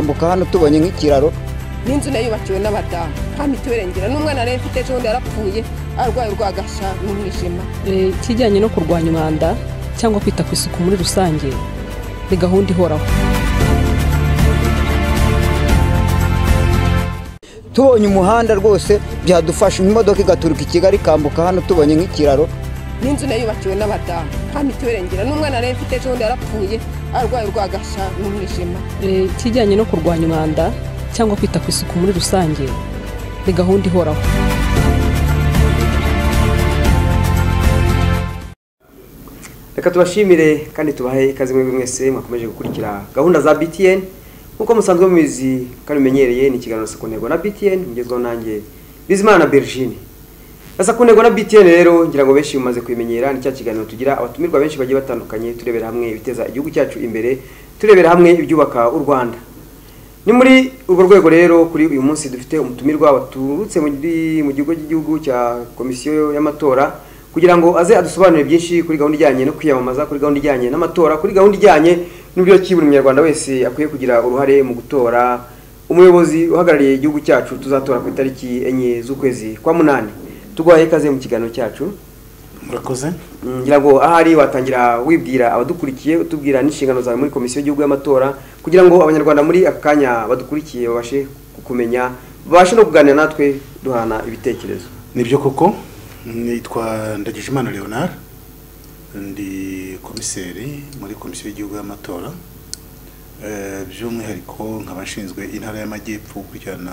kambuka hano tubonye nk'ikiraro n'inzu nayo yubakiwe n'abadamu nta mituweli ngira n'umwana rero mfite ejo bundi yarapfuye arwaye urwagasha n'umwijima. Kijyanye no kurwanya umwanda cyangwa kwita ku isuku muri rusange ni gahunda ihoraho. tubonye umuhanda rwose byadufasha, imodoka igaturuka i Kigali ikambuka hano tubonye nk'ikiraro n'inzu nayo yubakiwe n'abadamu nta mituweli ngira n'umwana rero mfite ejo bundi yarapfuye arwaye urwagasha n'umwijima. Kijyanye no kurwanya umwanda cyangwa kwita ku isuku muri rusange ni gahunda ihoraho. Reka tubashimire kandi tubahe ikaze mwese mwakomeje gukurikira gahunda za BTN nkuko musanzwe mubizi kandi umenyereye ni ikiganiro Sakunego na BTN mugezweho nanjye Bizimana Bergine. Sakunego na BTN rero ngira ngo benshi mumaze kwimenyera ni cya kiganiro tugira abatumirwa benshi bagiye batandukanye turebera hamwe ibiteza igihugu cyacu imbere, turebera hamwe ibyubaka u Rwanda. Ni muri urwo rwego rero kuri uyu munsi dufite umutumirwa waturutse mu gihugu cy'igihugu cya komisiyo y'amatora kugira ngo aze adusobanurire byinshi kuri gahunda ijyanye no kwiyamamaza, kuri gahunda ijyanye n'amatora, kuri gahunda ijyanye n'uburyo ki buri munyarwanda wese akwiye kugira uruhare mu gutora umuyobozi uhagarariye igihugu cyacu tuzatora ku itariki 4 z'ukwezi kwa 8. Tugwaye ikaze mu kiganiro cyacu. Murakoze. Ngira ngo ahari watangira wibwira abadukurikiye utubwira n'inshingano zawe muri komisiyo y'igihugu y'amatora kugira ngo abanyarwanda muri akanya badukurikiye babashe kukumenya, babashe no kuganira natwe duhana ibitekerezo. Nibyo koko nitwa Ndagijimana Leonard, ndi komiseri muri komisiyo y'igihugu y'amatora, by'umwihariko nkabashinzwe intara y'amajyepfo gukurikirana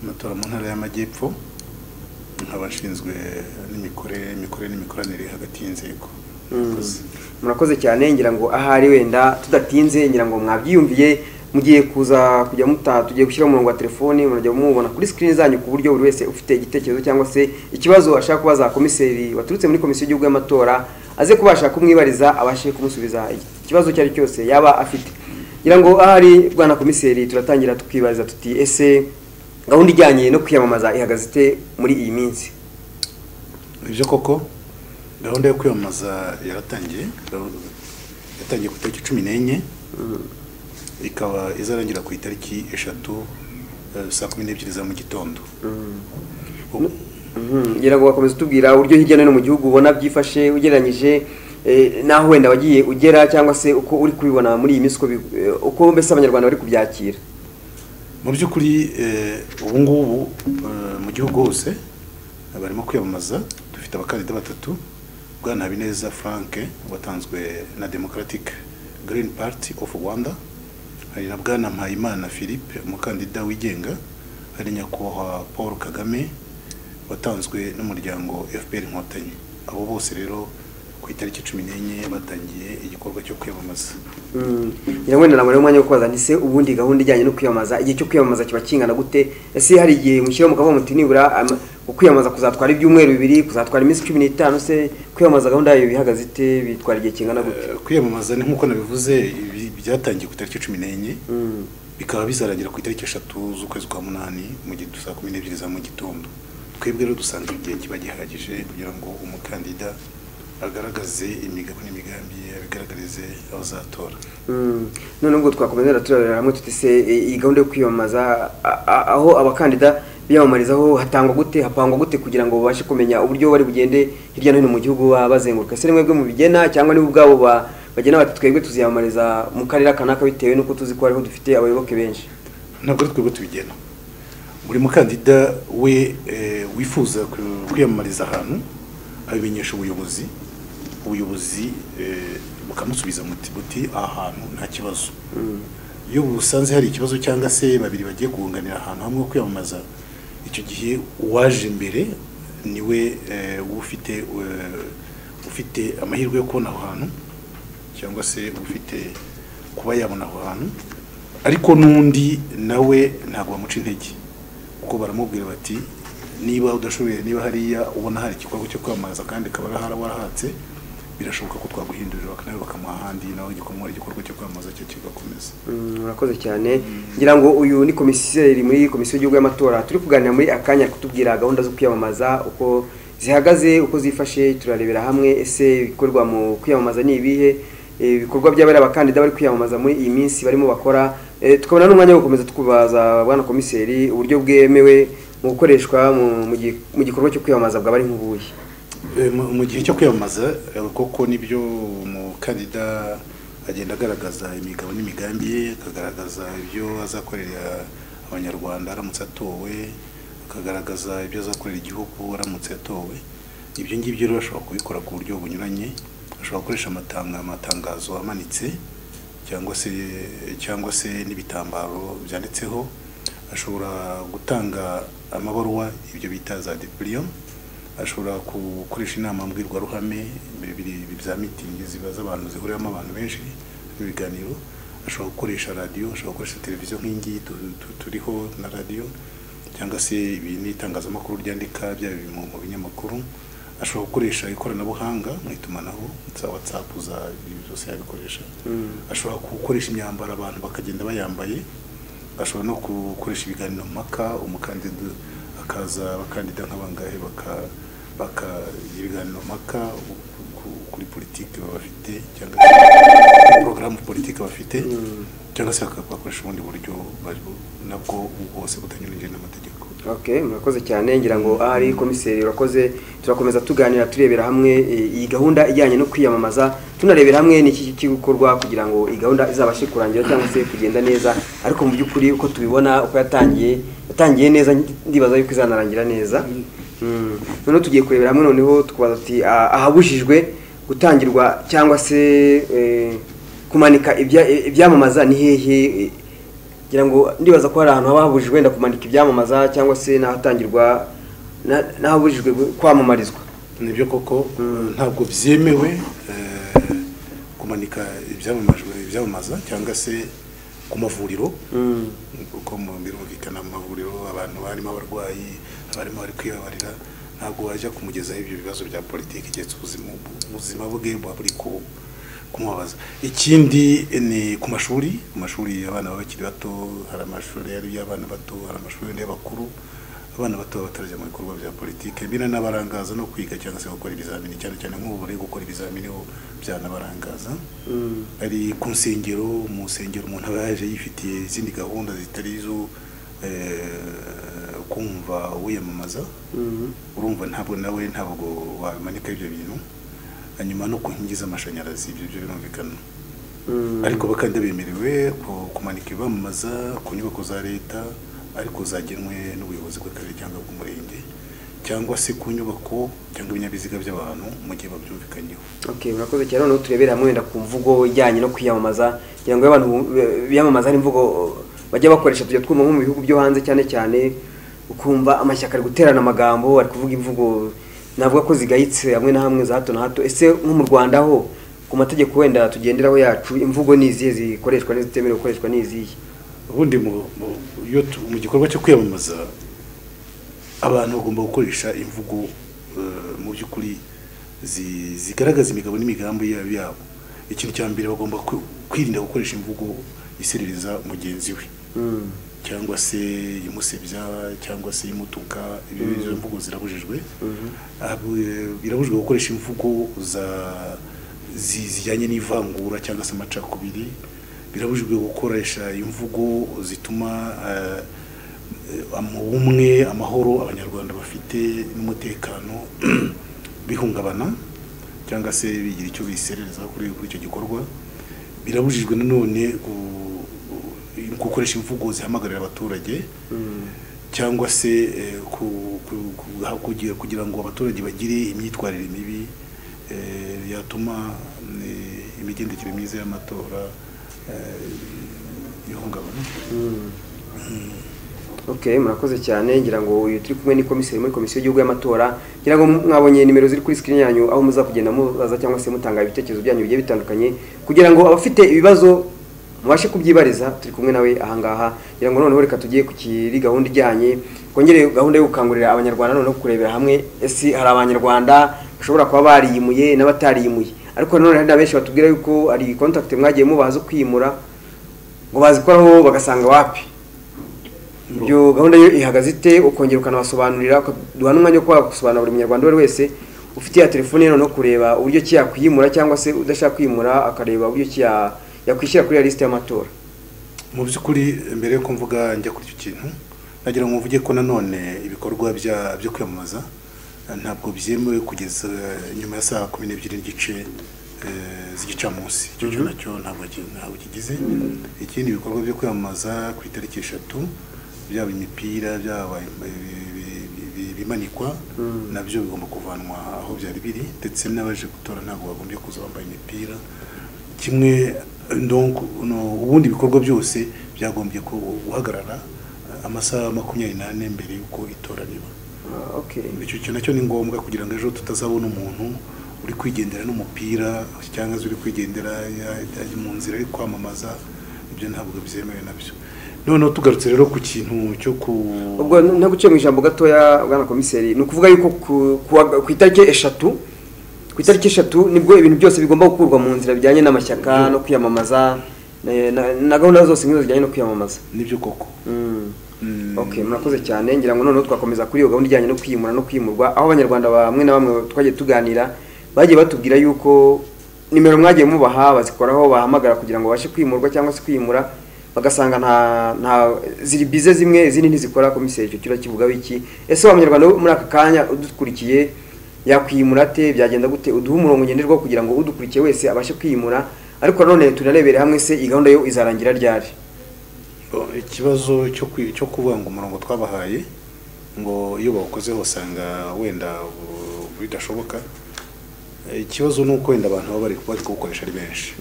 amatora mu ntara y'amajyepfo, nkabashinzwe n'imikoranire hagati y'inzego. Murakoze cyane. Ngira ngo ahari wenda tudatinze ngira ngo mwabyiyumviye mugiye kujya tugiye gushyira umurongo wa telefone murajya mubona kuri screen zanyu ku buryo buri wese ufite igitekerezo cyangwa se ikibazo ashaka kubaza komiseri waturutse muri komisiyo y'igihugu y'amatora aze kubasha kumwibariza abashe kumusubiza ikibazo cyari cyose yaba afite. Ngira ngo ahari bwana komiseri turatangira tukibariza tuti ese gahunda ijyanye no kwiyamamaza ihagaze muri iyi minsi? Ibyo koko gahunda yo kwiyamamaza yatangiye ku itariki 14 ikaba izarangira ku itariki 3 saa 12 za mu gitondo. Ngira ngo bakomeza tubwira uburyo hirya no hino mu gihugu ubona byifashe ugereranyije naho wenda wagiye ugera cyangwa se uko uri kubibona muri iyi minsi uko mbese abanyarwanda bari kubyakira. Mu by'ukuri ubu ngubu mu gihugu hose barimo kwiyamamaza. Dufite abakandida batatu, Bwana Habineza Frank watanzwe na Democratic Green Party of Rwanda, hari na Bwana Mpayimana Philippe umukandida wigenga, hari nyakubahwa Paul Kagame watanzwe n'umuryango FPR Inkotanyi. Abo bose rero ku itariki 14 batangiye igikorwa cyo kwiyamamaza. Ngira ngo namwe umwanya wo kubaza nise ubundi gahunda ijyanye no kwiyamamaza, igihe cyo kwiyamamaza kiba kingana gute? Ese hari igihe mushyira mukava muti nibura ukwiyamamaza kuzatwara ibyumweru 2, kuzatwara iminsi 15, se kwiyamamaza gahunda yayo bihagaze ite, bitwara igihe kingana gute? Kwiyamamaza ni nkuko nabivuze byatangiye ku itariki 14 bikaba bizarangira ku itariki 3 z'ukwezi kwa 8 mu gihe saa 12 za mu gitondo. Twebwe rero dusanga igihe kiba gihagije kugira ngo umukandida agaragaze imigabo n'imigambi abigaragarize abazatora. None ngo twakomeza turarira hamwe tutise iyi gahunda yo kwiyamamaza aho abakandida biyamamarizaho hatangwa gute, hapangwa gute kugira ngo babashe kumenya uburyo bari bugende hirya no hino mu gihugu bazenguruka? Se mwebwe mu bigena cyangwa ni ubwabo bagena bati twebwe tuziyamamariza mu karere kanaka bitewe nuko tuzi ko ariho dufite abayoboke benshi? Ntabwo twebwe tubigena. Buri mukandida we wifuza kwiyamamariza ahantu abimenyesha ubuyobozi bukamusubiza muti ahantu nta kibazo. Iyo busanze hari ikibazo cyangwa se babiri bagiye guhunganira ahantu hamwe kwiyamamaza, icyo gihe uwaje mbere niwe ufite amahirwe yo kubona aho hantu cyangwa se ufite kuba yabona aho hantu, ariko n'undi nawe ntabwo bamuca intege kuko baramubwira bati niba udashoboye, niba hariya ubona hari igikorwa cyo kwamamaza kandi kabara warahatse, birashoboka ko twaguhindurira bakanawe bakamuha ahandi nawe igikorwa cyo kwamamaza cyo kigakomeza. Murakoze cyane. Ngira ngo uyu ni komiseri muri komisiyo y'igihugu y'amatora, turi kuganira muri akanya kutubwira gahunda zo kwiyamamaza uko zihagaze, uko zifashe, turarebera hamwe ese bikorwa mu kwiyamamaza ni ibihe, ibikorwa by'abari abakandida bari kwiyamamaza muri iyi minsi barimo bakora, tukabona n'umwanya wo gukomeza tukubaza bwana komiseri uburyo bwemewe mu gukoreshwa mu gikorwa cyo kwiyamamaza bwaba ari nk'ubuye. Mu gihe cyo kwiyamamaza koko nibyo umukandida agenda agaragaza imigabo n'imigambi ye, akagaragaza ibyo azakorera abanyarwanda aramutse atowe, akagaragaza ibyo azakorera igihugu aramutse atowe. Ibyo ngibyo rero ashobora kubikora ku buryo bunyuranye, ashobora gukoresha amatangazo amanitse cyangwa se n'ibitambaro byanditseho, ashobora gutanga amabaruwa ibyo bita za dépliant, ashobora gukoresha inama mbwirwaruhame bya mitingi zibaza abantu zihuriramo abantu benshi n'ibiganiro, ashobora gukoresha radio, ashobora gukoresha televiziyo nk'ingi turiho na radio, cyangwa se n'itangazamakuru ryandika bya mu binyamakuru, ashobora gukoresha ikoranabuhanga mu itumanaho za WhatsApp za byose yabikoresha, ashobora gukoresha imyambaro abantu bakagenda bayambaye, ashobora no gukoresha ibiganiro mpaka umukandida akaza abakandida nk'abangahe baka ibiganiro mpaka kuri politike bafite cyangwa programme politique bafite, cyangwa se bakakoresha ubundi buryo nabwo bwose butanyuranye n'amategeko. Okay, murakoze cyane, ngira ngo ari komiseri urakoze. Turakomeza tuganira turebera hamwe iyi gahunda ijyanye no kwiyamamaza, tunarebera hamwe n'iki gikorwa kugira ngo iyi gahunda izabashe kurangira cyangwa se kugenda neza, ariko mu by'ukuri uko tubibona uko yatangiye neza, ndibaza yuko izanarangira neza. Noneho tugiye kurebera hamwe, noneho tukubaza ati ahabujijwe gutangirwa cyangwa se kumanika ibyamamaza ni hehe? Ngira ngo ndibaza ko hari ahantu habujijwe wenda kumanika ibyamamaza cyangwa se nahatangirwa nahabujijwe kwamamarizwa. Nibyo koko ntabwo byemewe kumanika ibyamamaza cyangwa se ku mavuriro, kuko mu birumvikana mu mavuriro abantu barimo abarwayi barimo bari kwibabarira, ntabwo wajya kumugezaho ibyo bibazo bya politiki cyetse ubuzima bwe buri kumubabaza. Ikindi ni ku mashuri abana bakiri bato, hari amashuri y'abana bato, hari amashuri y'abakuru. Abana bato batarajya mu bikorwa bya politiki biranabarangaza no kwiga cyangwa se gukora ibizamini, cyane cyane nk'ubu gukora ibizamini byanabarangaza. Ari ku nsengero, mu nsengero umuntu aba yaje yifitiye izindi gahunda zitari izo kumva wiyamamaza, urumva ntabwo wamanika ibyo bintu. Hanyuma no kuhingiza amashanyarazi, ibyo birumvikana. Ariko bakandi bemerewe kumanika ibamamaza ku nyubako za leta, ariko zagenwe n'ubuyobozi bw'akarere cyangwa bw'umurenge, cyangwa se ku nyubako cyangwa ibinyabiziga by'abantu mu gihe babyumvikanyeho. Okay, murakoze cyane. Noneho turebera hamwe wenda ku mvugo ijyanye no kwiyamamaza, kugira ngo abantu biyamamaza n'imvugo bajya bakoresha tujya twumva mu bihugu byo hanze, cyane cyane ukumva amashyaka ari guterana amagambo, ari kuvuga imvugo navuga ko zigayitse hamwe na hamwe za hato na hato. Ese nko mu Rwanda ho ku mategeko wenda tugenderaho yacu, imvugo nizihe zikoreshwa n'izitemerewe gukoreshwa n'izihe? Ubundi mu gikorwa cyo kwiyamamaza abantu bagomba gukoresha imvugo mu by'ukuri zigaragaza imigabo n'imigambi yabo. Ikintu cya mbere bagomba kwirinda gukoresha imvugo iserereza mugenzi we, cyangwa se imusebya cyangwa se imutuka. Izo mvugo zirabujijwe. Birabujijwe gukoresha imvugo zijyanye n'ivangura cyangwa se amacakubiri. Birabujijwe gukoresha imvugo zituma ubumwe, amahoro abanyarwanda bafite n'umutekano bihungabana cyangwa se bigira icyo biserereza kuri icyo gikorwa. Birabujijwe nanone gukoresha imvugo zihamagarira abaturage cyangwa se kugira ngo abaturage bagire imyitwarire mibi yatuma imigendekere myiza y'amatora ihungabana. Okay, murakoze cyane. Ngira ngo uyu turi kumwe ni komiseri muri komisiyo y'igihugu y'amatora. Ngira ngo mwabonye nimero ziri kuri screen yanyu aho muza kugenda mubaza cyangwa se mutanga ibitekerezo byanyu bigiye bitandukanye, kugira ngo abafite ibibazo mubashe kubyibariza. Turi kumwe nawe ahangaha. Ngira ngo noneho reka tugiye ku kiri gahunda ijyanye kongere gahunda yo gukangurira abanyarwanda noneho kurebera hamwe ese hari abanyarwanda bashobora kuba bariyimuye n'abatariyimuye, ariko none hari benshi batubwira yuko ari contact mwagiye mubaza kwimura ngo bazikoraho bagasanga wapi. Ibyo gahunda yo ihagaze ite? Ukongera ukanabasobanurira duha n'umwanya wo gusobanurira buri munyarwanda wese ufite ya telefone ye no kureba uburyo ki yakwimura cyangwa se udashaka kwimura akareba uburyo ki yakwishyira kuri liste y'amatora. mu by'ukuri mbere yo kumvuga njya kuri icyo kintu nagira ngo mvuge ko nanone ibikorwa byo kwiyamamaza ntabwo byemewe kugeza nyuma ya saa 12 n'igice z'igicamunsi. Icyo nacyo ntabwo kigize. Ikindi ibikorwa byo kwiyamamaza ku itariki 3 byaba imipira byaba bimanikwa nabyo bigomba kuvanwa aho byari biri, ndetse n'abaje gutora ntabwo bagombye kuza bambaye imipira kimwe. Donc ubundi ibikorwa byose byagombye guhagarara amasaha 24 mbere yuko itora riba. Icyo kintu nacyo ni ngombwa kugira ngo ejo tutazabona umuntu uri kwigendera n'umupira cyangwa uri kwigendera mu nzira ari kwamamaza. Ibyo ntabwo byemewe nabyo. Noneho tugarutse rero ku kintu cyo ubwo no guce mu ijambo gatoya bwana komiseri, ni ukuvuga yuko ku itariki 3 nibwo ibintu byose bigomba gukurwa mu nzira bijyanye n'amashyaka no kwiyamamaza na gahunda zose nk'izo zijyanye no kwiyamamaza. Nibyo koko. Murakoze cyane. Ngira ngo noneho twakomeza kuri iyo gahunda ijyanye no kwimura no kwimurwa, aho abanyarwanda bamwe na bamwe twagiye tuganira bagiye batubwira yuko nimero mwagiye mubaha bazikoraho bahamagara kugira ngo bashe kwimurwa cyangwa se kwimura, bagasanga nta ziri bize zimwe izindi ntizikora. Komiseri icyo kira kivuga wiki ese abanyarwanda muri aka kanya udukurikiye yakwimura ate, byagenda gute? Uduha umurongo ngenderwaho kugira ngo udukurikiye wese abashe kwimura, ariko none tunarebere hamwe se iyi gahunda yo izarangira ryari. Ikibazo cyo kuvuga ngo umurongo twabahaye ngo iyo bawukozeho usanga wenda bidashoboka. Ikibazo ni uko wenda abantu bari kuwukoresha ari benshi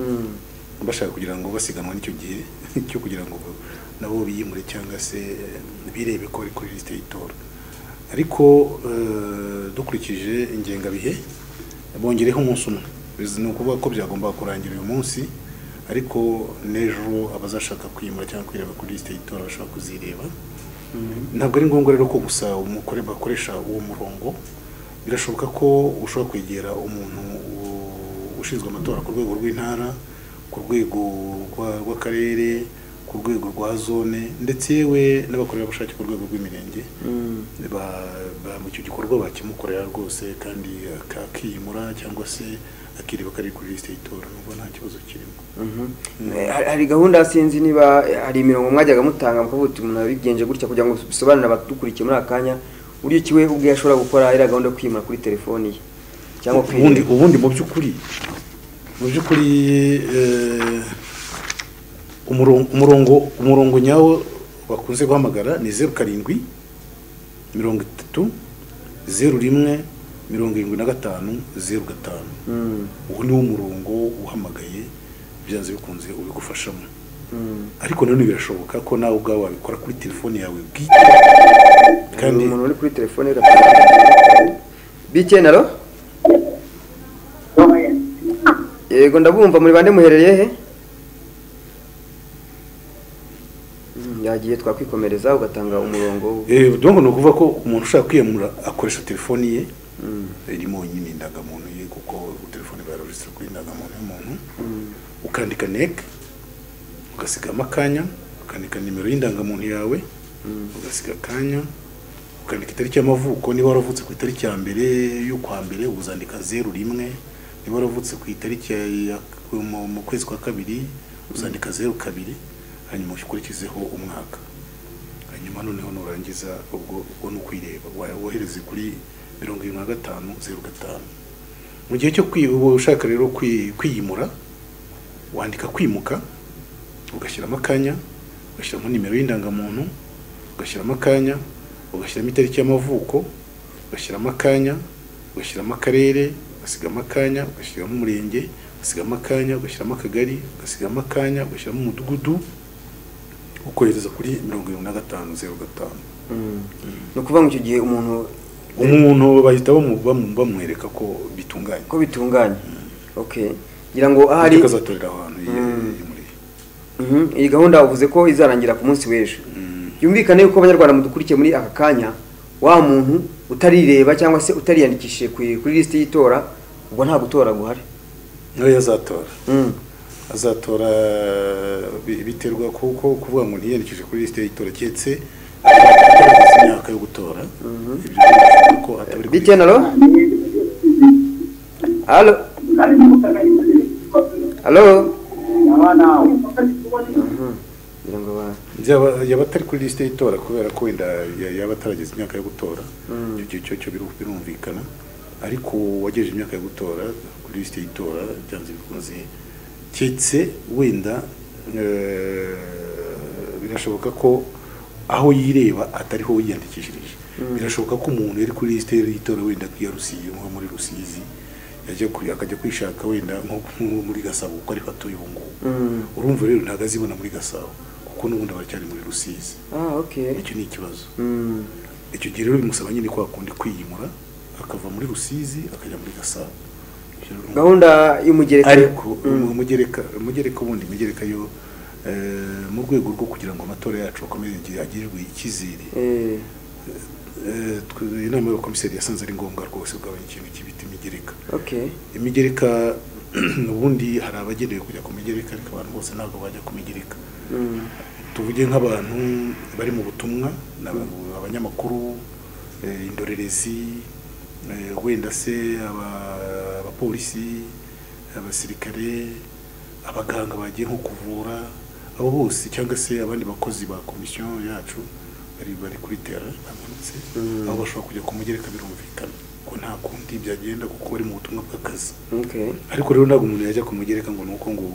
bashaka kugira ngo basiganwa n'icyo gihe cyo kugira ngo nabo biyimure cyangwa se birebe ko ari kuri liste y'itora. Ariko dukurikije ingengabihe bongereho umunsi umwe, ni ukuvuga ko byagomba kurangira uyu munsi, ariko n'ejo abazashaka kwimura cyangwa kwireba kuri liste y'itora bashaka kuzireba. Ntabwo ari ngombwa rero ko gusa umukore bakoresha uwo murongo. Birashoboka ko ushobora kwegera umuntu ushinzwe amatora ku rwego rw'intara, ku rwego rw'akarere, ku rwego rwa zone, ndetse yewe n'abakorerabushake ku rwego rw'imirenge. Mu icyo gikorwa bakimukorera rwose kandi akiyimura cyangwa se akireba kari kuri liste y'itora, nubwo nta kibazo kirimo. Hari gahunda sinzi niba hari imirongo mwajyaga mutanga mukavuga uti umuntu abigenje gutya kugira ngo bisobanurire abadukurikiye muri akanya uriyo kiwe ubwe yashobora gukora ira gahunda kwimura kuri telefoni ye cyangwa ubundi mu by'ukuri umurongo nyawo bakunze guhamagara ni 07 30 01 75 05. Ubu ni umurongo uhamagaye byanze bikunze ubigufashamo. Ariko none birashoboka ko nawe ubwawe wabikora kuri telefone yawe bwite, kandi umuntu uri kuri telefone BTN. Alo, yego ndabumva, muri bande muherereye he? Yagiye twakwikomereza ugatanga umurongo. Donc no kuvuga ko umuntu ushaka kwiyamura akoresha telefone ye irimo nyine indangamuntu ye, kuko telefone baregistra kuri indangamuntu y'umuntu, ukandika NEC, ugasiga amakanya, ukandika nimero y'indangamuntu yawe, ugasiga akanya, ukandika itariki y'amavuko. Niba waravutse ku itariki ya mbere y'ukwa mbere uzandika 01, niba waravutse ku itariki mu kwezi kwa kabiri uzandika 02, hanyuma ukurikizeho umwaka. Hanyuma noneho nurangiza ubwo no kwireba wohereze kuri 7505. Mu gihe cyo ushaka rero kwiyimura wandika kwimuka, ugashyiramo akanya, ugashyiramo nimero y'indangamuntu, ugashyiramo akanya, ugashyiramo itariki y'amavuko, ugashyiramo akanya, ugashyiramo akarere, ugasigamo akanya, ugashyiramo umurenge, ugasigamo akanya, ugashyiramo akagari, ugasigamo akanya, ugashyiramo umudugudu, ukohereza kuri 7505. No kuvuga ngo icyo gihe umuntu bahita bamwereka ko bitunganye. Ngira ngo ahari kazatorera ahantu iyi gahunda uvuze ko izarangira ku munsi w'ejo. Yumvikane yuko abanyarwanda mudukurikiye muri aka kanya, wa muntu utarireba cyangwa se utariyandikishije kuri liste y'itora, ubwo nta gutora guhari. Nawe azatora biterwa kuko kuvuga ngo ntiyandikishije kuri liste y'itora cyetse imyaka yo gutora. Ibyo ko atabiri BTN. Alo, ngo yaba atari kuri liste y'itora kubera ko wenda yaba atarageze imyaka yo gutora cyo birumvikana ariko wagejeje imyaka yo gutora kuri liste y'itora byanze bikunze cyetse wenda birashoboka ko aho yireba atariho yiyandikishirije birashoboka ko umuntu yari kuri liste y'itora wenda kwiyarusiye nko muri Rusizi akajya kwishaka wenda nko muri Gasabo uko ari fatuye ubungu urumva rero ntago azibona muri Gasabo kuko n'ubundi baracyari muri Rusizi okay icyo ni ikibazo icyo gihe rero bimusaba nyine ko akundi kwiyimura akava muri Rusizi akajya muri Gasabo gahunda y'umugereka ariko umugereka ubundi umugereka yo mu rwego rwo kugira ngo amatora yacu akomeze agirirwe ikizere inama y'abakomiseri yasanze ari ngombwa rwose kugabanya ikintu kibita imigereka imigereka ubundi hari abagenewe kujya ku migereka ariko abantu bose ntabwo bajya ku migereka tuvuge nk'abantu bari mu butumwa abanyamakuru indorerezi wenda se abapolisi abasirikare abaganga bagiye nko kuvura abo bose cyangwa se abandi bakozi ba komisiyo yacu bari kuri terrain bamanutse aho bashobora kujya ku mugereka birumvikana ko nta kundi byagenda kuko bari mu butumwa bw'akazi ariko rero ntabwo umuntu yajya ku mugereka ngo nuko ngo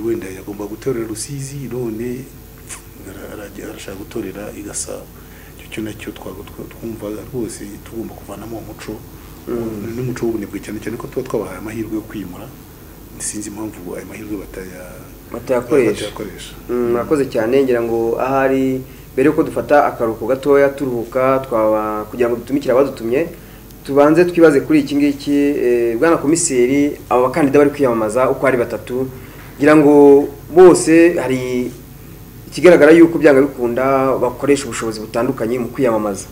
wenda yagomba gutorera Rusizi none arashaka gutorera i Gasabo cyo nacyo twumva rwose tugomba kuvanamo umuco n'umuco w'ubunebwe cyane cyane ko tuba twabahaye amahirwe yo kwimura sinzi impamvu ayo mahirwe batayakoresha murakoze cyane ngira ngo ahari mbere yuko dufata akaruhuko gatoya turuhuka kugira ngo dutumikire abadutumye tubanze twibaze kuri iki ngiki bwana komiseri aba bakandida bari kwiyamamaza uko ari batatu ngira ngo bose hari ikigaragara yuko byanga bikunda bakoresha ubushobozi butandukanye mu kwiyamamaza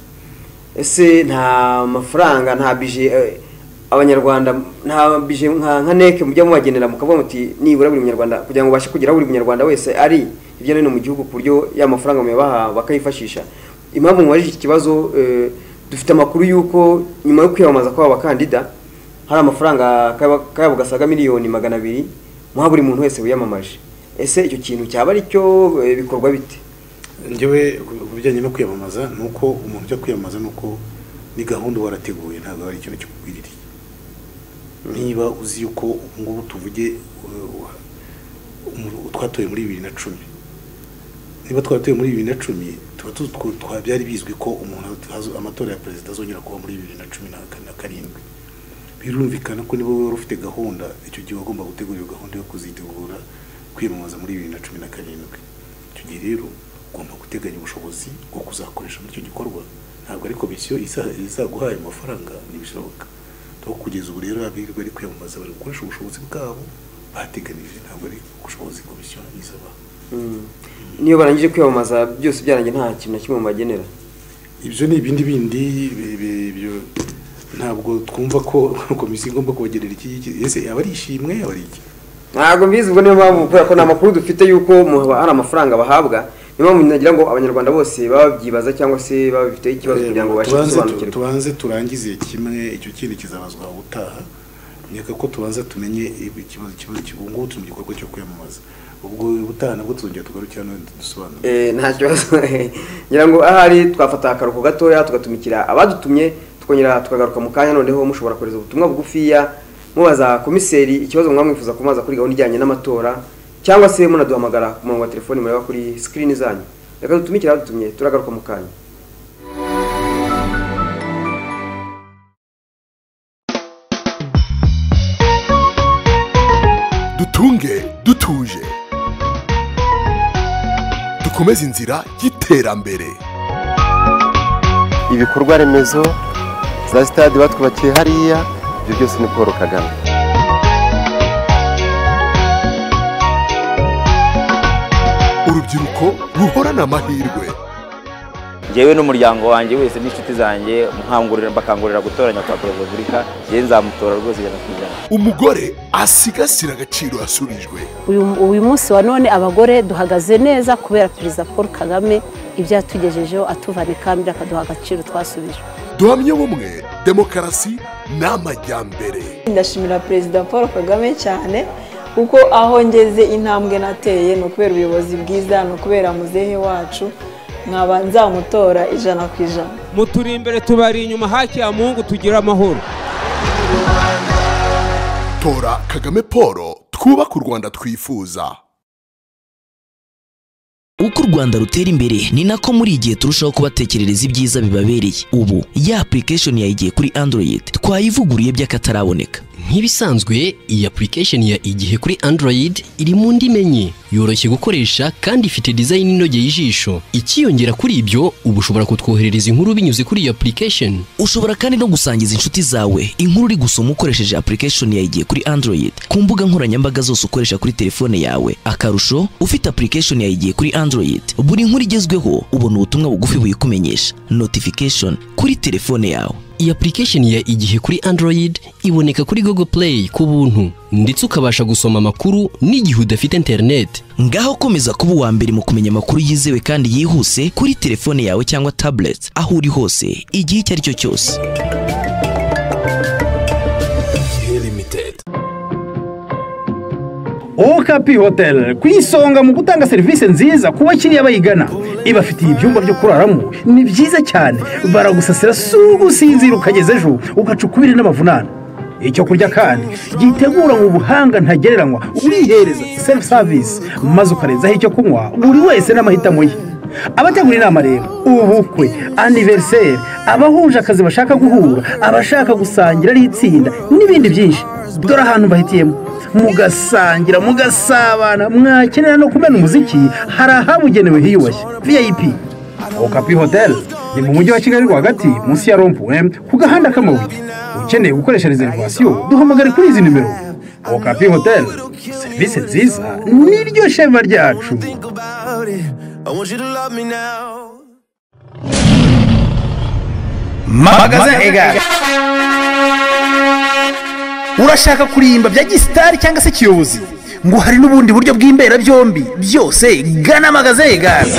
ese nta mafaranga nta bije abanyarwanda nta bije nka neke mujya mubagenera mukavuga muti nibura buri munyarwanda kugira ngo bashe kugira buri munyarwanda wese ari ibyo none mu gihugu ku buryo ya mafaranga muyabaha bakayifashisha impamvu mwajije iki kibazo dufite amakuru yuko nyuma yo kwiyamamaza kwa abakandida hari amafaranga kayabo gasaga miliyoni 200 muha buri muntu wese wiyamamaje ese icyo kintu cyaba ari cyo bikorwa bite njyewe kubijyanye no kwiyamamaza nuko umuntu ujya kwiyamamaza nuko ni gahunda warateguye ntabwo ari ikintu cyo kubwirira niba uzi yuko ngubu tuvuge twatoye muri 2010 niba twatoye muri 2010 tuba byari bizwi ko umuntu amatora ya perezida azongera kuba muri 2017 birumvikana ko niba wari ufite gahunda icyo gihe wagomba gutegura gahunda yo kuzitegura kwiyamamaza muri 2017 icyo gihe rero ugomba guteganya ubushobozi bwo kuzakoresha muri icyo gikorwa ntabwo ari komisiyo izaguhaye amafaranga nibishoboka kugeza ubu rero bari kwiyamamaza bari gukoresha ubushobozi bwabo bateganije ntabwo ari ubushobozi komisiyo izaba niyo barangije kwiyamamaza byose byarangiye nta kintu na kimwe mubagenera ibyo ni ibindi ibyo ntabwo twumva ko komisiyo igomba kubagenera iki ese yaba ari ishimwe yaba ari iki ntabwo mbizi ubwo niyo mpamvu kubera ko nta makuru dufite yuko hari amafaranga bahabwa niyo mpamvu nagira ngo abanyarwanda bose babyibaza cyangwa se babifite ikibazo kugira ngo bashe gusobanukirwa tubanze turangize kimwe icyo kindi kizabazwa ubutaha nyaka ko tubanza tumenye ikibazo kibungu turi mu gikorwa cyo kwiyamamaza ubwo ubutaha nabwo tuzongera tugarukira no dusobanura nta kibazo ngira ngo ahari twafata akaruhuko gatoya tugatumikira abadutumye tukongera tukagaruka mu kanya noneho mushobora kohereza ubutumwa bugufiya mubaza komiseri ikibazo mwamwifuza kumaza kuri gahunda ijyanye n'amatora cyangwa se munaduhamagara ku murongo wa telefoni mureba kuri screen zanyu reka dutumikira abadutumye turagaruka mu kanya dutunge dutuje dukomeze inzira y'iterambere ibikorwa remezo za stade batwubakiye hariya ibyo byose ni Paul Kagame urubyiruko ruhorana amahirwe njyewe n'umuryango wanjye wese n'inshuti zanjye bakangurira gutoranya kwa perezida wa repubulika njyewe nzamutora rwose ijana ku ijana umugore asigasira agaciro yasubijwe uyu munsi wa none abagore duhagaze neza kubera perezida Paul Kagame ibyo yatugejejeho atuvana ikambere akaduha agaciro twasubijwe duhamye ubumwe demokarasi n'amajyambere ndashimira perezida Paul Kagame cyane kuko aho ngeze intambwe nateye ni ukubera ubuyobozi bwiza, ni ukubera muzehe wacu, nkaba nzamutora 100%. muturi imbere tubari inyuma, haki ya Mungu tugira amahoro. tora Kagame Paul, twubaka u Rwanda twifuza. Uko u Rwanda rutera imbere ni nako muri igihe turushaho kubatekerereza ibyiza bibabereye. Ubu ya application yayigiye kuri Android twayivuguruye by'akataraboneka. Nk'ibisanzwe iyi application ya igihe kuri Android iri mu ndimi enye, yoroshye gukoresha kandi ifite design inogeye ijisho. Ikiyongera kuri ibyo, ubu ushobora kutwoherereza inkuru binyuze kuri iyi application. Ushobora kandi no gusangiza inshuti zawe inkuru uri gusoma ukoresheje application ya igihe kuri Android ku mbuga nkoranyambaga zose ukoresha kuri telefone yawe. Akarusho, ufite application ya igihe kuri Android, buri nkuru igezweho ubona ubutumwa bugufi buyikumenyesha notification kuri telefone yawe. Iyi application ya igihe kuri Android iboneka kuri Google Play ku buntu, ndetse ukabasha gusoma amakuru n'igihe udafite internet. Ngaho komeza kuba uwa mbere mu kumenya amakuru yizewe kandi yihuse kuri telefone yawe cyangwa tablet, aho uri hose igihe icyo ari cyo cyose. Okapi Hotel kwisonga mu gutanga serivisi nziza kuba kiriya bayigana. Ibafitiye ibyumba byo kuraramo ni byiza cyane, baragusasira sugusinzira ukageze ejo ugacukubira n'amavunana. Icyo kurya kandi gitegura mu buhanga ntagereranywa, urihereza self service maze ukarenzaho icyo kunywa buri wese n'amahitamo ye. Abategura inama rero, ubukwe, anniversaire, abahuje akazi bashaka guhura, abashaka gusangira ari itsinda n'ibindi byinshi. Dore ahantu bahitiyemo mugasangira mugasabana, mwakenera no kumena umuziki, hari ahabugenewe hiyubashye VIP. Okapi Hotel ni mu mujyi wa Kigali rwagati munsi ya Rond-Point ku gahanda k'amabuye. Ukeneye gukoresha reservation duhamagare kuri izi nimero. Okapi Hotel, serivisi nziza niryo shema ryacu. Magasin Egare. Urashaka kurimba bya gisitari cyangwa se kiyobozi, ngo hari n'ubundi buryo bw'imbera byombi, byose gana Magasin Egare.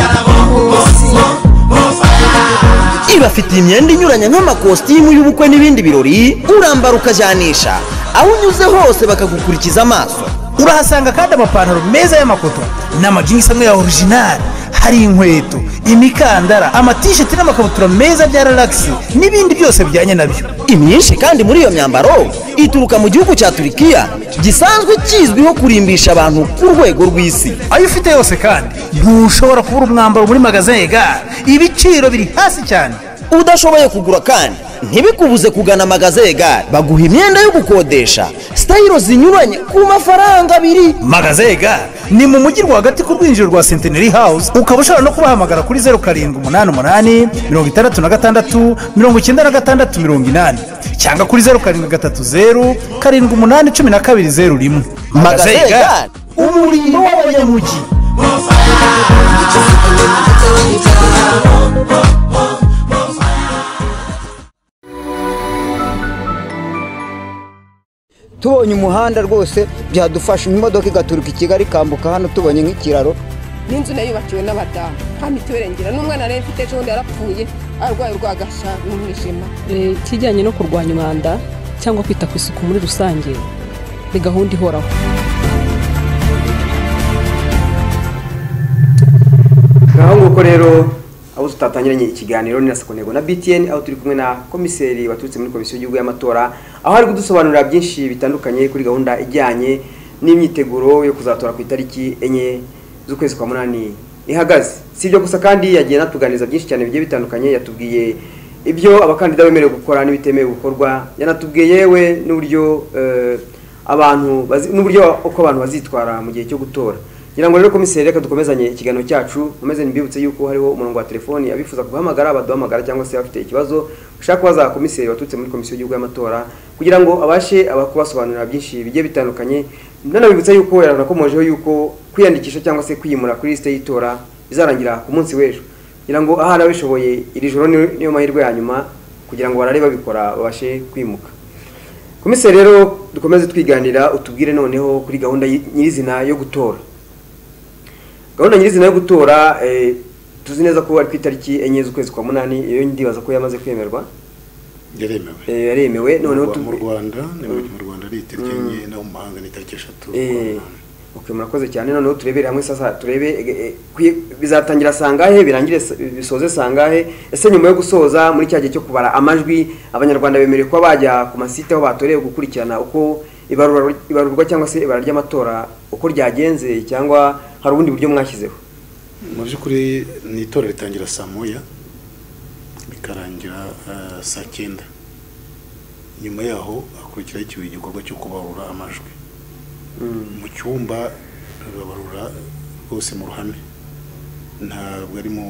Ibafitiye imyenda inyuranye nk'amakositimu y'ubukwe n'ibindi birori, urambara ukajyanisha aho unyuze hose bakagukurikiza amaso. Urahasanga kandi amapantaro meza y'amakoto n'amajinsi amwe ya original, hari inkweto, imikandara, amatisheti n'amakabutura meza bya relax n'ibindi byose bijyanye nabyo. Imyinshi kandi muri iyo myambaro ituruka mu gihugu cya Turkiya, gisanzwe kizwiho kurimbisha abantu ku rwego rw'isi. Ayo ufite yose kandi ntushobora kubura umwambaro muri Magasin Egare, ibiciro biri hasi cyane. Udashoboye kugura kandi ntibikubuze kugana Magasin Egare, baguha imyenda yo gukodesha, style zinyuranye ku mafaranga abiri. Magasin Egare ni mu mujyi rwagati ku rwinjiro rwa Centenary House. Ukaba ushobora no kubahamagara kuri 0788 66 96 80 cyangwa kuri 0730 78 12 01. Magasin Egare, umurimo w'abanyamujyi. Tubonye umuhanda rwose byadufasha, imodoka igaturuka i Kigali ikambuka hano tubonye nk'ikiraro. N'inzu nayo yubakiwe n'abadamu, nta mituweli ngira, n'umwana rero mfite ejo bundi yarapfuye arwaye urwagasha n'umwijima. Ikijyanye no kurwanya umwanda cyangwa kwita ku isuku muri rusange ni gahunda ihoraho. Ngaho nguko rero abo tutatangiranye ikiganiro ni na Sekonego na BTN, aho turi kumwe na komiseri waturutse muri komisiyo y'igihugu y'amatora, aho ari kudusobanurira byinshi bitandukanye kuri gahunda ijyanye n'imyiteguro yo kuzatora ku itariki 4 z'ukwezi kwa munani ihagaze. Si ibyo gusa kandi yagiye natuganiza byinshi cyane bigiye bitandukanye, yatubwiye ibyo abakandida bemerewe gukora n'ibitemewe gukorwa, yanatubwiye yewe n'uburyo n'uburyo uko abantu bazitwara mu gihe cyo gutora. Ngira ngo rero komiseri, reka dukomezanye ikiganiro cyacu, mumeze nibibutse yuko hariho umurongo wa telefoni abifuza kubahamagara, baduhamagara cyangwa se bafite ikibazo ushaka kubaza komiseri waturutse muri komisiyo y'igihugu y'amatora kugira ngo abashe kubasobanurira byinshi bigiye bitandukanye. Nanabibutsa yuko yaranakomojeho yuko kwiyandikisha cyangwa se kwiyimura kuri liste y'itora bizarangira ku munsi w'ejo. Ngira ngo aha nabishoboye iri joro niyo mahirwe ya nyuma kugira ngo barare babikora babashe kwimuka. Komiseri rero dukomeze twiganira, utubwire noneho kuri gahunda nyirizina yo gutora. Gahunda nyirizina yo gutora tuzi neza ko ari ku itariki 4 z'ukwezi kwa munani, iyo ndibaza ko yamaze kwemerwa. yaremewe noneho mu Rwanda mu Rwanda ari itariki enye no mu mahanga ni itariki 3. Okay, murakoze cyane noneho turebere hamwe sasa turebe bizatangira sangahe birangire bisoze sangahe ese nyuma yo gusoza muri cyagiye cyo kubara amajwi abanyarwanda bemerewe ko bajya ku masite aho batoreye gukurikirana uko ibarurwa cyangwa se ibara ry'amatora uko ryagenze cyangwa hari ubundi buryo mwashyizeho? Mu by'ukuri ni itora ritangira saa moya bikarangira saa 9 nyuma yaho hakurikiraho igikorwa cyo kubarura amajwi mu cyumba babarura rwose mu ruhame ntabwo ari mu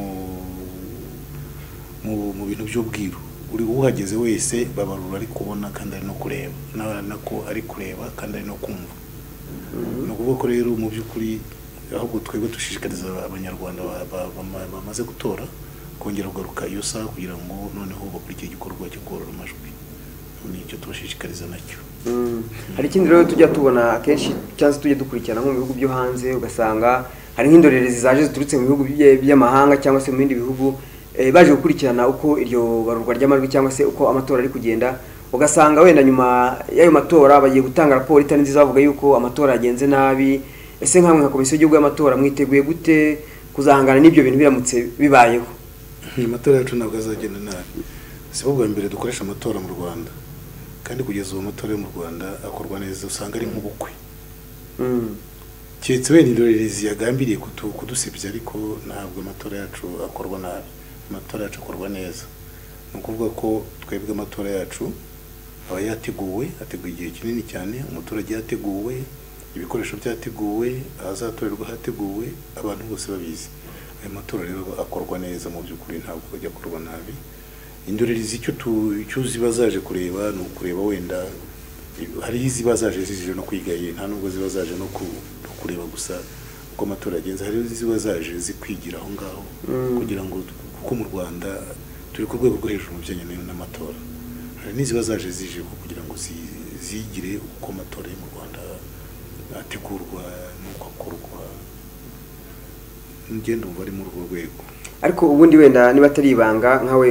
bintu by'ubwiru uri uhageze wese babarura ari kubona kandi ari no kureba nako ari kureba kandi ari no kumva no kuvuga ko rero mu by'ukuri ahubwo twebwe dushishikariza abanyarwanda bamaze gutora kongera kugaruka iyo saha kugira ngo noneho bakurikire igikorwa cyo kubarura amajwi nicyo tubashishikariza nacyo. Hari ikindi rero tujya tubona akenshi cyangwa tujye dukurikirana nko mu bihugu byo hanze ugasanga hari nk'indorerezi zaje ziturutse mu bihugu by'amahanga cyangwa se mu bindi bihugu baje gukurikirana uko iryo barurwa ry'amajwi cyangwa se uko amatora ari kugenda ugasanga wenda nyuma y'ayo matora bagiye gutanga raporo itari nziza bavuga yuko amatora yagenze nabi. Ese nkamwe nka komisiyo y'igihugu y'amatora mwiteguye gute kuzahangana n'ibyo bintu biramutse bibayeho? Amatora yacu ntabwo azagenda nabi. Si bwo mbere dukoresha amatora mu Rwanda kandi kugeza ubu amatora yo mu Rwanda akorwa neza usanga ari nk'ubukwe. Cyetse we indorerezi yagambiriye kudusebya ariko ntabwo amatora yacu akorwa nabi. Amatora yacu akorwa neza. Ni ukuvuga ko twebwe amatora yacu aba yateguwe igihe kinini cyane umuturage yateguwe ibikoresho byateguwe ahazatorerwa hateguwe abantu bose babizi. Ayo matora rero akorwa neza mu by'ukuri ntabwo bajya akorwa nabi. Indorerezi icyo ziba zaje kureba ni ukureba wenda hari iziba zaje zije no kwigaye nta nubwo ziba zaje no kureba gusa uko amatora yagenze hari iziba zaje zikwigira aho ngaho kugira ngo kuko mu Rwanda turi ku rwego rwo hejuru mu bijyanye n'amatora. Hari n'iziba zaje zije kugira ngo zigire uko amatora yo mu Rwanda ategurwa n'uko akorwa ngendo bari mu rwego. Ariko ubundi wenda niba atari ibanga nkawe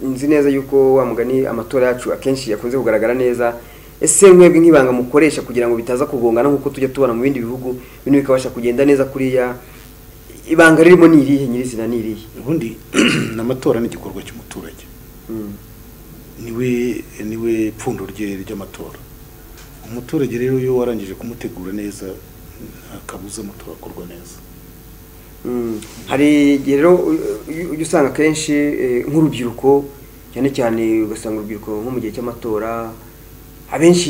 nzi neza yuko wa mugani amatora yacu akenshi yakunze kugaragara neza. Ese mwebwe nk'ibanga mukoresha kugira ngo bitaza kugongana nkuko tujya tubona mu bindi bihugu bintu bikabasha kugenda neza kuriya ibanga ririmo ni irihe nyirizina ni irihe? Ubundi n'amatora n'igikorwa cy'umuturage niwe pfundo ry'amatora. Umuturage rero iyo warangije kumutegura neza akabuza amatora akorwa neza. Hari rero ujya usanga kenshi nk'urubyiruko cyane cyane ugasanga urubyiruko nko mu gihe cy'amatora abenshi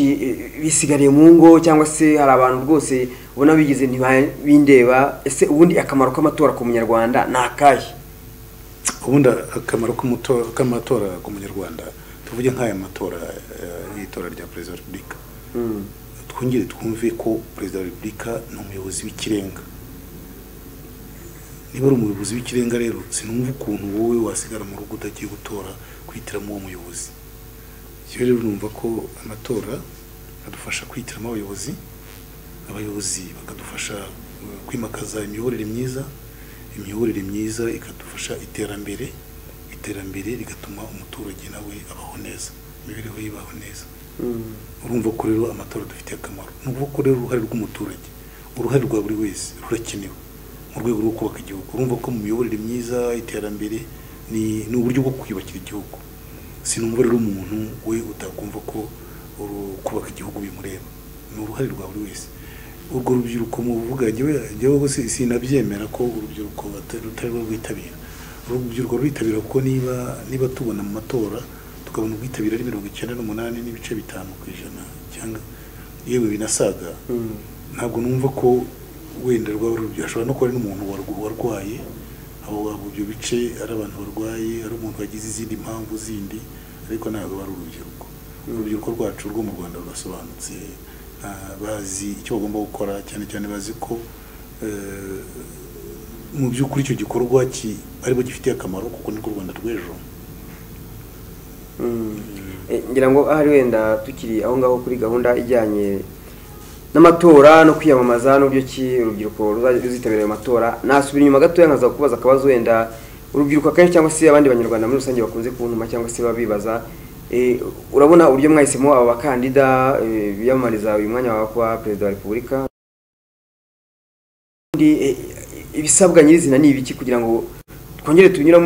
bisigariye mu ngo cyangwa se hari abantu rwose ubona bigize ntibindeba. Ese ubundi akamaro k'amatora ku munyarwanda ni akahe? Ubundi akamaro k'amatora ku munyarwanda tuvuge nk'aya matora y'itora rya Perezida wa Repubulika twongere twumve ko Perezida wa Repubulika ni umuyobozi w'ikirenga. Niba ari umuyobozi w'ikirenga rero sinumva ukuntu wowe wasigara mu rugo utagiye gutora kwitiramo uwo muyobozi. Cyo rero numva ko amatora adufasha kwitiramo abayobozi bakadufasha kwimakaza imiyoborere myiza ikadufasha iterambere rigatuma umuturage nawe abaho neza imibereho yibaho neza. Urumva ko rero amatora dufite akamaro. Numva ko rero uruhare rw'umuturage uruhare rwa buri wese rurakenewe mu rwego rwo kubaka igihugu. Urumva ko mu miyoborere myiza iterambere ni uburyo bwo kwiyubakira igihugu. Sinumva rero umuntu we utakumva ko kubaka igihugu bimureba. Ni uruhare rwa buri wese. Urwo rubyiruko muvuga njyewe sinabyemera ko urubyiruko rutari rwitabira. Urubyiruko rwitabira kuko niba tubona mu matora tukabona ubwitabira ari 98.5% cyangwa yewe binasaga ntabwo numva ko wenda ashobora no kuba n'umuntu warwaye abo byo bice ari abantu barwaye ari umuntu wagize izindi mpamvu zindi ariko ntabwo bari urubyiruko rwacu rwo mu Rwanda rurasobanutse bazi icyo bagomba gukora cyane cyane bazi ko mu by'ukuri icyo gikorwa aribo gifitiye akamaro kuko niko Rwanda rw'ejo. Ngira ngo ahari wenda tukiri aho ngaho kuri gahunda ijyanye n'amatora no kwiyamamaza n'ubyo urubyiruko ruzitabira ayo matora nasubira inyuma gato yankaza kubaza akabazo wenda urubyiruko akenshi cyangwa se abandi banyarwanda muri rusange bakunze kuntuma cyangwa se babibaza urabona uburyo mwahisemo aba bakandida biyamamariza uyu mwanya wa kuba perezida wa repubulika, ibisabwa nyirizina ni ibiki kugira ngo twongere tunyuramo